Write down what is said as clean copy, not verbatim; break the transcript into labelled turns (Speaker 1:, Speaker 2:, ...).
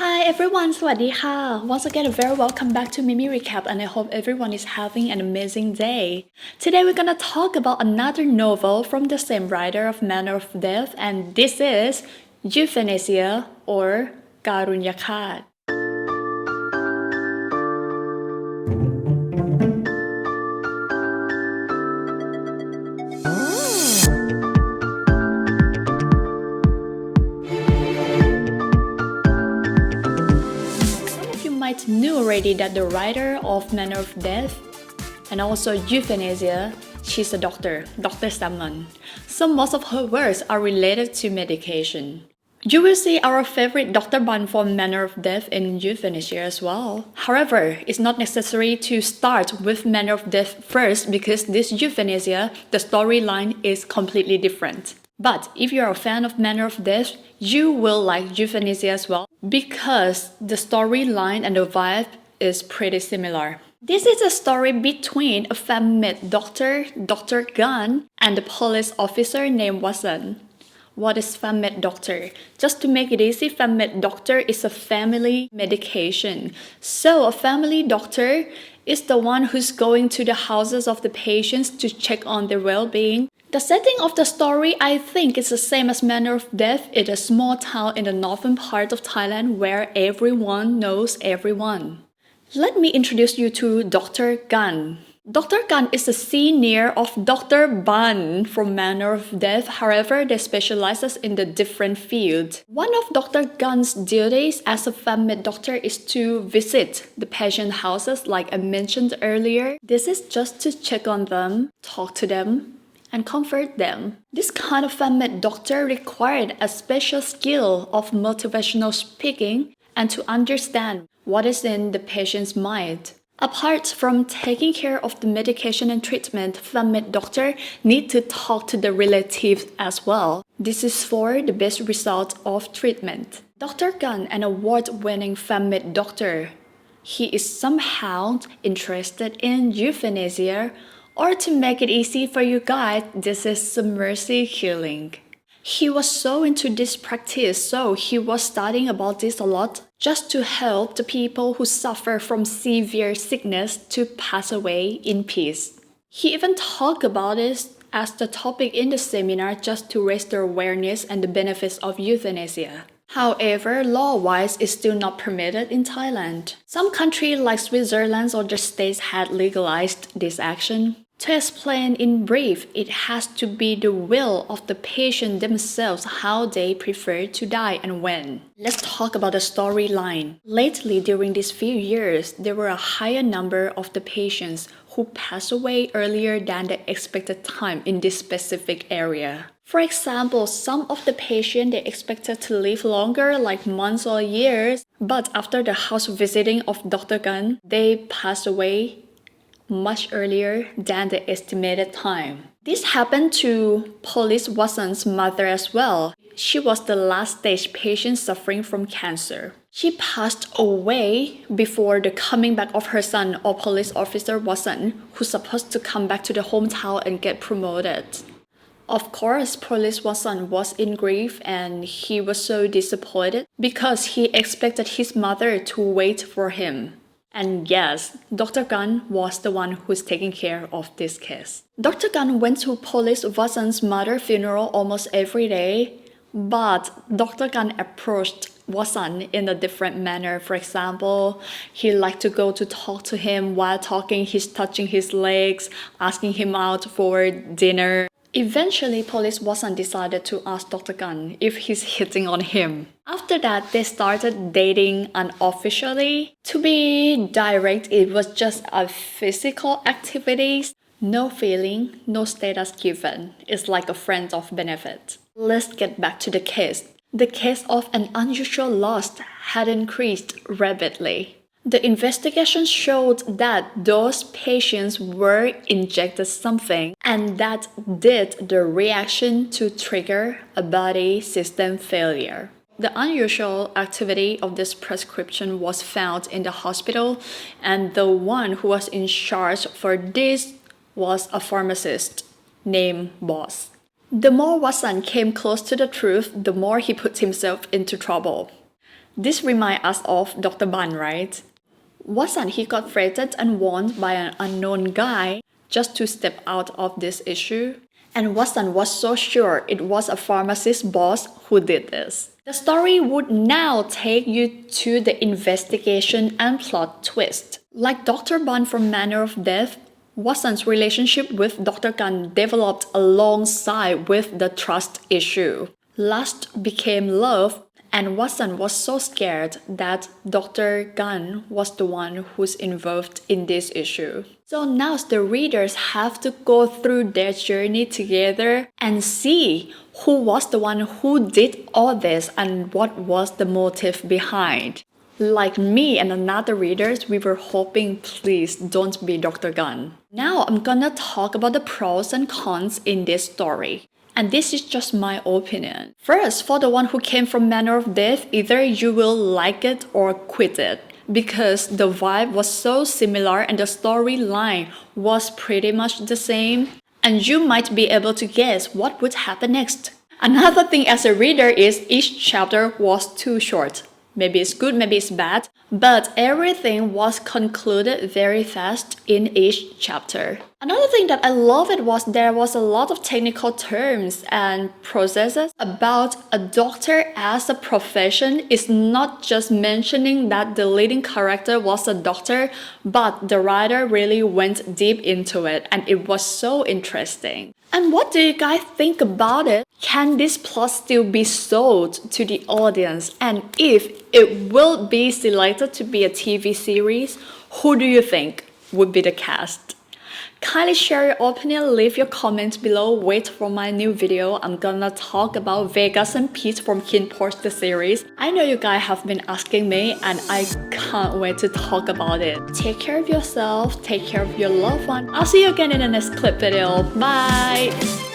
Speaker 1: Hi everyone, สวัสดีค่ะ Once again, very welcome back to Mimi Recap and I hope everyone is having an amazing day. Today we're gonna talk about another novel from the same writer of Manner of Death and this is Euthanasia or Karunyakad. Some of you might know already that the writer of Manner of Death and also Euthanasia, she's a doctor, Dr. Salmon. So most of her works are related to medication. You will see our favorite Dr. Ban from Manner of Death in Euthanasia as well. However, it's not necessary to start with Manner of Death first because this Euthanasia, the storyline is completely different. But if you're a fan of Manner of Death, you will like Euthanasia as well because the storyline and the vibe is pretty similar. This is a story between a femme doctor, Dr. Gunn, and a police officer named Watson. What is femme doctor? Just to make it easy, femme doctor is a family medication. So a family doctor is the one who's going to the houses of the patients to check on their well-being. The setting of the story, I think, is the same as Manner of Death. It's a small town in the northern part of Thailand where everyone knows everyone. Let me introduce you to Dr. Gunn. Dr. Gunn is a senior of Dr. Ban from Manner of Death. However, they specialize in the different field. One of Dr. Gunn's duties as a family doctor is to visit the patient houses like I mentioned earlier. This is just to check on them, talk to them, and comfort them. This kind of family doctor required a special skill of motivational speaking and to understand what is in the patient's mind. Apart from taking care of the medication and treatment, family doctor need to talk to the relatives as well. This is for the best result of treatment. Dr. Gunn, an award-winning family doctor, he is somehow interested in euthanasia, or to make it easy for you guys, this is some mercy killing. He was so into this practice, so he was studying about this a lot just to help the people who suffer from severe sickness to pass away in peace. He even talked about it as the topic in the seminar just to raise the awareness and the benefits of euthanasia. However, law-wise, it's still not permitted in Thailand. Some countries like Switzerland or the states had legalized this action. To explain in brief, it has to be the will of the patient themselves how they prefer to die and when. Let's talk about the storyline. Lately, during these few years, there were a higher number of the patients who passed away earlier than the expected time in this specific area. For example, some of the patients they expected to live longer, like months or years, but after the house visiting of Dr. Gunn, they passed away much earlier than the estimated time. This happened to Police Watson's mother as well. She was the last stage patient suffering from cancer. She passed away before the coming back of her son or police officer Watson, who's supposed to come back to the hometown and get promoted. Of course, Police Watson was in grief and he was so disappointed because he expected his mother to wait for him. And yes, Dr. Gunn was the one who's taking care of this case. Dr. Gunn went to Police Watson's mother's funeral almost every day, but Dr. Gunn approached Watson in a different manner. For example, he liked to go to talk to him while talking, he's touching his legs, asking him out for dinner. Eventually, Police Watson decided to ask Dr. Gunn if he's hitting on him. After that, they started dating unofficially. To be direct, it was just a physical activity. No feeling, no status given. It's like a friend of benefit. Let's get back to the case. The case of an unusual loss had increased rapidly. The investigation showed that those patients were injected something and that did the reaction to trigger a body system failure. The unusual activity of this prescription was found in the hospital and the one who was in charge for this was a pharmacist named Boss. The more Watson came close to the truth, the more he put himself into trouble. This reminds us of Dr. Ban, right? Wasn't he got threatened and warned by an unknown guy just to step out of this issue? And Watson was so sure it was a pharmacist boss who did this. The story would now take you to the investigation and plot twist. Like Dr. Bond from Manner of Death, Watson's relationship with Dr. Gunn developed alongside with the trust issue. Lust became love, and Watson was so scared that Dr. Gunn was the one who's involved in this issue. So now the readers have to go through their journey together and see who was the one who did all this and what was the motive behind. Like me and another readers, we were hoping please don't be Dr. Gunn. Now I'm gonna talk about the pros and cons in this story. And this is just my opinion. First, for the one who came from Manner of Death, either you will like it or quit it, because the vibe was so similar and the storyline was pretty much the same, and you might be able to guess what would happen next. Another thing as a reader is each chapter was too short. Maybe it's good, maybe it's bad, but everything was concluded very fast in each chapter. Another thing that I loved was there was a lot of technical terms and processes about a doctor as a profession. Is not just mentioning that the leading character was a doctor, but the writer really went deep into it and it was so interesting. And what do you guys think about it? Can this plot still be sold to the audience? And if it will be selected to be a TV series, who do you think would be the cast? Kindly share your opinion, leave your comments below, wait for my new video. I'm gonna talk about Vegas and Pete from KinnPorsche the series. I know you guys have been asking me and I can't wait to talk about it. Take care of yourself, take care of your loved one. I'll see you again in the next clip video. Bye!